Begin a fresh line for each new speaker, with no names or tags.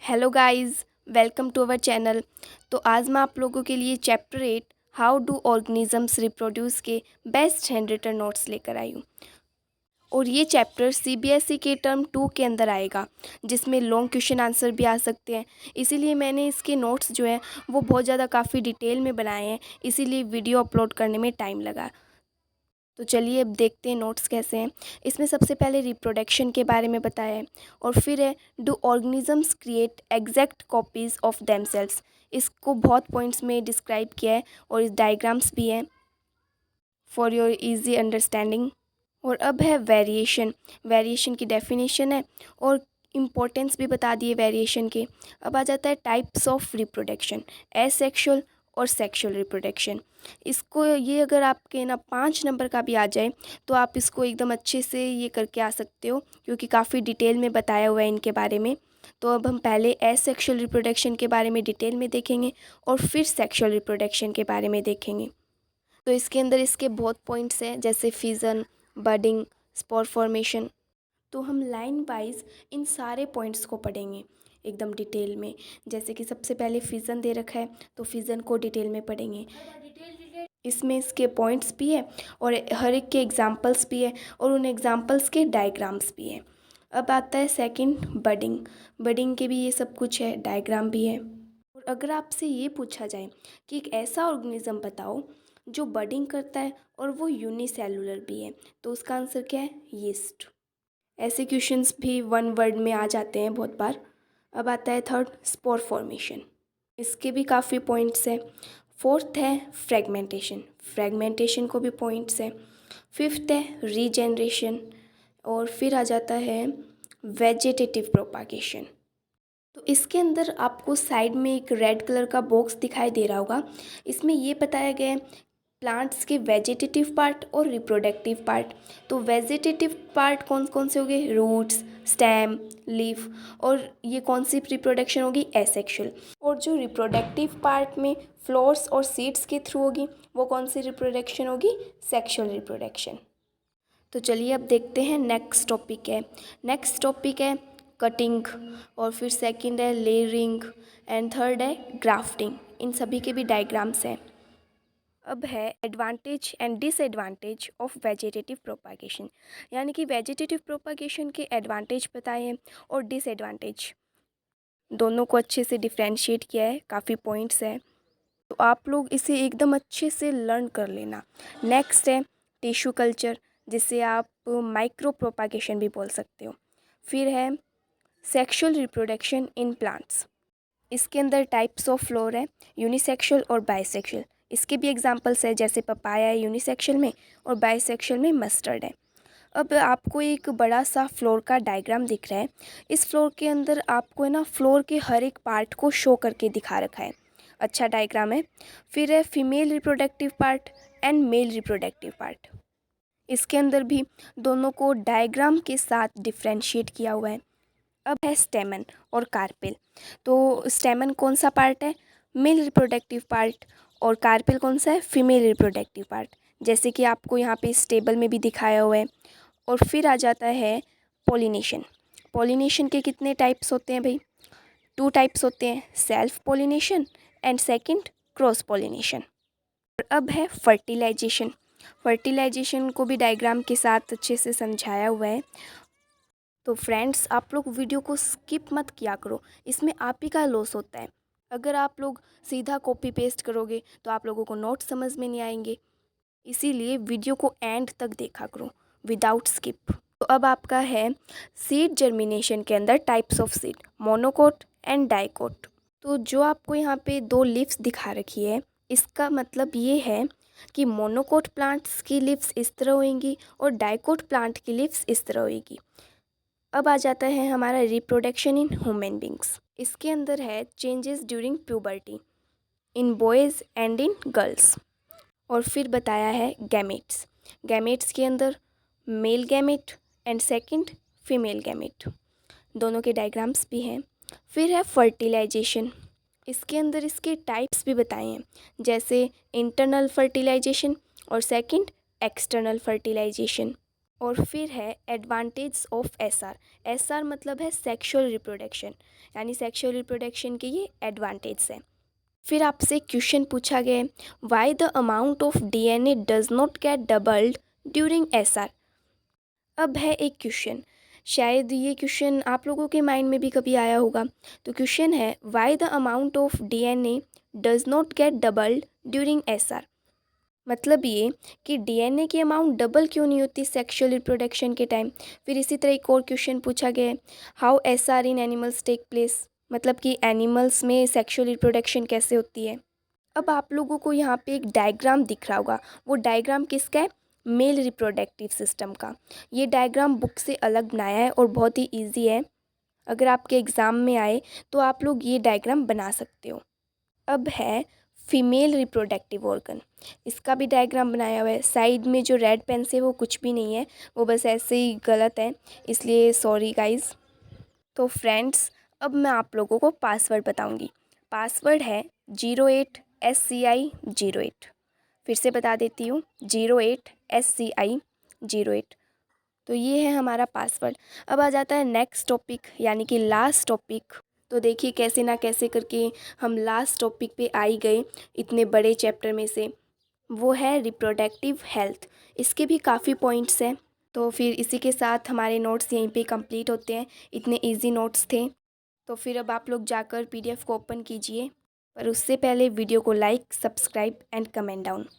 Hello guys, welcome to our channel. तो आज मैं आप लोगों के लिए chapter 8 how do organisms reproduce के बेस्ट हैंड रिटन नोट्स लेकर आई हूँ। और ये चैप्टर सीबीएसई के टर्म 2 के अंदर आएगा, जिसमें लॉन्ग क्वेश्चन आंसर भी आ सकते हैं। इसीलिए मैंने इसके नोट्स जो हैं वो बहुत ज़्यादा काफ़ी डिटेल में बनाए हैं, इसीलिए वीडियो अपलोड करने में टाइम लगा। तो चलिए अब देखते हैं नोट्स कैसे हैं। इसमें सबसे पहले रिप्रोडक्शन के बारे में बताया है, और फिर है do organisms create exact copies of themselves. इसको बहुत पॉइंट्स में डिस्क्राइब किया है और इस डायग्राम्स भी हैं फॉर योर इजी अंडरस्टैंडिंग। और अब है वेरिएशन। वेरिएशन की डेफिनेशन है और इम्पोर्टेंस भी बता दिए वेरिएशन के। अब आ जाता है टाइप्स ऑफ रिप्रोडक्शन, एसेक्सुअल और सेक्सुअल रिप्रोडक्शन। इसको ये अगर आपके ना 5 नंबर का भी आ जाए तो आप इसको एकदम अच्छे से ये करके आ सकते हो, क्योंकि काफ़ी डिटेल में बताया हुआ है इनके बारे में। तो अब हम पहले एसेक्सुअल रिप्रोडक्शन के बारे में डिटेल में देखेंगे और फिर सेक्सुअल रिप्रोडक्शन के बारे में देखेंगे। तो इसके अंदर इसके बहुत पॉइंट्स हैं, जैसे फिजन, बडिंग, स्पोर फॉर्मेशन। तो हम लाइन वाइज इन सारे पॉइंट्स को पढ़ेंगे एकदम डिटेल में। जैसे कि सबसे पहले फिजन दे रखा है तो फिजन को डिटेल में पढ़ेंगे। इसमें इसके पॉइंट्स भी है और हर एक के एग्जांपल्स भी है और उन एग्जांपल्स के डायग्राम्स भी हैं। अब आता है सेकंड, बडिंग। बडिंग के भी ये सब कुछ है, डायग्राम भी है। और अगर आपसे ये पूछा जाए कि एक ऐसा ऑर्गेनिज्म बताओ जो बडिंग करता है और वो यूनिसेलुलर भी है, तो उसका आंसर क्या है? यीस्ट। ऐसे क्वेश्चंस भी वन वर्ड में आ जाते हैं बहुत बार। अब आता है थर्ड, स्पोर फॉर्मेशन। इसके भी काफ़ी पॉइंट्स हैं। फोर्थ है फ्रेगमेंटेशन, फ्रेगमेंटेशन को भी पॉइंट्स हैं। फिफ्थ है रीजेनरेशन। और फिर आ जाता है वेजिटेटिव प्रोपागेशन। तो इसके अंदर आपको साइड में एक रेड कलर का बॉक्स दिखाई दे रहा होगा। इसमें ये बताया गया है प्लांट्स के वेजिटेटिव पार्ट और रिप्रोडक्टिव पार्ट। तो वेजिटेटिव पार्ट कौन कौन से हो गए? Roots, stem, leaf. और ये कौन सी रिप्रोडक्शन होगी? एसेक्सुअल। और जो रिप्रोडक्टिव पार्ट में फ्लोर्स और सीड्स के थ्रू होगी, वो कौन सी रिप्रोडक्शन होगी? Sexual reproduction. तो चलिए अब देखते हैं नेक्स्ट टॉपिक है। नेक्स्ट टॉपिक है कटिंग, और फिर सेकंड है लेयरिंग एंड थर्ड है ग्राफ्टिंग। इन सभी के भी डायग्राम्स हैं। अब है advantage and disadvantage of vegetative propagation, यानी कि वेजिटेटिव प्रोपागेशन के एडवांटेज बताए हैं और डिसएडवांटेज, दोनों को अच्छे से डिफ्रेंशिएट किया है, काफ़ी पॉइंट्स हैं। तो आप लोग इसे एकदम अच्छे से लर्न कर लेना। नेक्स्ट है टिश्यू कल्चर, जिसे आप माइक्रो प्रोपागेशन भी बोल सकते हो। फिर है सेक्सुअल रिप्रोडक्शन इन प्लांट्स। इसके अंदर टाइप्स ऑफ फ्लोर है, यूनिसेक्सुअल और बाइसेक्सुअल। इसके भी एग्जांपल्स है, जैसे पपाया है यूनिसेक्सुअल में और बाइसेक्सुअल में मस्टर्ड है। अब आपको एक बड़ा सा फ्लोर का डायग्राम दिख रहा है। इस फ्लोर के अंदर आपको है ना फ्लोर के हर एक पार्ट को शो करके दिखा रखा है। अच्छा डायग्राम है। फिर है female reproductive part and male reproductive part. इसके अंदर भी दोनों को डायग्राम के साथ डिफ्रेंशिएट किया हुआ है। अब है स्टेमन और कार्पेल। तो स्टेमन कौन सा पार्ट है? Male reproductive part. और कार्पेल कौन सा है? फीमेल रिप्रोडक्टिव पार्ट, जैसे कि आपको यहाँ पे इस टेबल में भी दिखाया हुआ है। और फिर आ जाता है पॉलिनेशन। पॉलिनेशन के कितने टाइप्स होते हैं भाई? 2 टाइप्स होते हैं, self pollination and second cross pollination. और अब है फर्टिलाइजेशन। फर्टिलाइजेशन को भी डायग्राम के साथ अच्छे से समझाया हुआ है। तो फ्रेंड्स, आप लोग वीडियो को स्किप मत किया करो, इसमें आप ही का लॉस होता है। अगर आप लोग सीधा कॉपी पेस्ट करोगे तो आप लोगों को नोट समझ में नहीं आएंगे, इसीलिए वीडियो को एंड तक देखा करो विदाउट स्किप। तो अब आपका है सीड जर्मिनेशन के अंदर types of seed, monocot and dicot. तो जो आपको यहाँ पे 2 लीव्स दिखा रखी है, इसका मतलब ये है कि मोनोकोट प्लांट्स की लीव्स इस तरह होंगी और डाइकोट प्लांट की लीव्स इस तरह होगी। अब आ जाता है हमारा रिप्रोडक्शन इन ह्यूमन बींग्स। इसके अंदर है changes during puberty in boys and in girls. और फिर बताया है गैमेट्स। गैमेट्स के अंदर male gamete and second female gamete, दोनों के डायग्राम्स भी हैं। फिर है फर्टिलाइजेशन। इसके अंदर इसके टाइप्स भी बताए हैं, जैसे इंटरनल फर्टिलाइजेशन और सेकंड एक्सटर्नल फर्टिलाइजेशन। और फिर है एडवांटेज ऑफ एसआर। एसआर मतलब है सेक्सुअल रिप्रोडक्शन, यानी सेक्सुअल रिप्रोडक्शन के ये एडवांटेज हैं। फिर आपसे क्वेश्चन पूछा गया है, why the amount of DNA does not gate doubled during SR. अब है एक क्वेश्चन, शायद ये क्वेश्चन आप लोगों के माइंड में भी कभी आया होगा। तो क्वेश्चन है, why the amount of DNA does not gate doubled during SR. मतलब ये कि डीएनए की अमाउंट डबल क्यों नहीं होती सेक्सुअल रिप्रोडक्शन के टाइम। फिर इसी तरह एक और क्वेश्चन पूछा गया है, how SR in animals take place. मतलब कि एनिमल्स में सेक्सुअल रिप्रोडक्शन कैसे होती है। अब आप लोगों को यहाँ पे एक डायग्राम दिख रहा होगा, वो डायग्राम किसका है, मेल रिप्रोडक्टिव सिस्टम का। ये डायग्राम बुक से अलग बनाया है और बहुत ही ईजी है। अगर आपके एग्ज़ाम में आए तो आप लोग ये डायग्राम बना सकते हो। अब है फीमेल रिप्रोडक्टिव ऑर्गन, इसका भी डायग्राम बनाया हुआ है। साइड में जो रेड पेन से वो कुछ भी नहीं है, वो बस ऐसे ही गलत है, इसलिए सॉरी गाइज़। तो फ्रेंड्स, अब मैं आप लोगों को पासवर्ड बताऊंगी। पासवर्ड है 08SCI08। फिर से बता देती हूँ, 08SCI08। तो ये है हमारा पासवर्ड। अब आ जाता है नेक्स्ट टॉपिक, यानी कि लास्ट टॉपिक। तो देखिए कैसे ना कैसे करके हम लास्ट टॉपिक पे आ ही गए इतने बड़े चैप्टर में से। वो है रिप्रोडक्टिव हेल्थ। इसके भी काफ़ी पॉइंट्स हैं। तो फिर इसी के साथ हमारे नोट्स यहीं पे कंप्लीट होते हैं। इतने इजी नोट्स थे। तो फिर अब आप लोग जाकर पीडीएफ को ओपन कीजिए, पर उससे पहले वीडियो को like, subscribe and comment down.